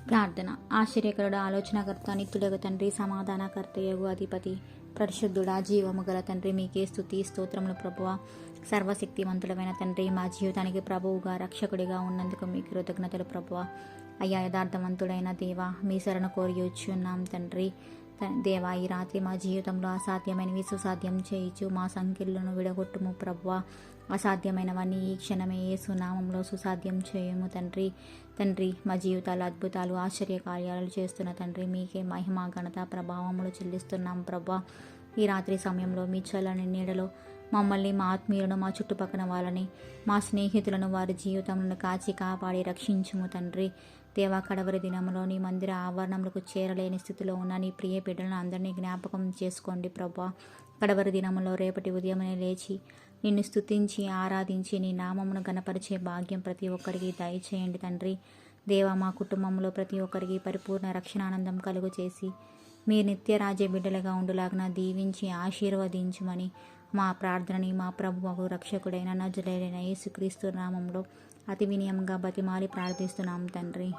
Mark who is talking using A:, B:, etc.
A: ప్రార్థన. ఆశ్చర్యకరుడు, ఆలోచనకర్త, నిత్యుడగు తండ్రి, సమాధానకర్తయగు అధిపతి, పరిశుద్ధుడా, జీవము గల తండ్రి, మీకే స్తుతి స్తోత్రములు ప్రభువా. సర్వశక్తివంతుడమైన తండ్రి, మా జీవితానికి ప్రభువుగా రక్షకుడిగా ఉన్నందుకు మీకు కృతజ్ఞతలు ప్రభువా. అయ్యా, యథార్థవంతుడైన దేవా, మీ శరణు కోరి వచ్చున్నాం తండ్రి. దేవా, ఈ రాత్రి మా జీవితంలో అసాధ్యమైనవి సుసాధ్యం చేయించు, మా సంఖ్యలను విడగొట్టుము ప్రభువా. అసాధ్యమైనవన్నీ ఈ క్షణమే యేసు నామంలో సుసాధ్యం చేయము తండ్రి. తండ్రి, మా జీవితాలు అద్భుతాలు ఆశ్చర్య కార్యాలు చేస్తున్న తండ్రి, మీకే మహిమ ఘనత ప్రభావములు చెల్లిస్తున్నాం ప్రభా. ఈ రాత్రి సమయంలో మీ చల్లని నీడలో మమ్మల్ని, మా ఆత్మీయులను, మా చుట్టుపక్కల వాళ్ళని, మా స్నేహితులను, వారి జీవితంలో కాచి కాపాడి రక్షించుము తండ్రి. దేవా, కడవరి దినంలో నీ మందిర ఆవరణములకు చేరలేని స్థితిలో ఉన్న నీ ప్రియ బిడ్డలను అందరినీ జ్ఞాపకం చేసుకోండి ప్రభా. కడవరి దినంలో రేపటి ఉదయమనే లేచి నిన్ను స్తుతించి ఆరాధించి నీ నామమును గణపరిచే భాగ్యం ప్రతి ఒక్కరికి దయచేయండి తండ్రి. దేవా, మా కుటుంబంలో ప్రతి ఒక్కరికి పరిపూర్ణ రక్షణానందం కలుగు చేసి మీ నిత్యరాజ్య బిడ్డలుగా ఉండులాగిన దీవించి ఆశీర్వదించుమని మా ప్రార్థనని మా ప్రభువు రక్షకుడైన నజరేయుడైన యేసుక్రీస్తు నామంలో అతి వినయంగా బతిమాలి ప్రార్థిస్తున్నాం తండ్రి.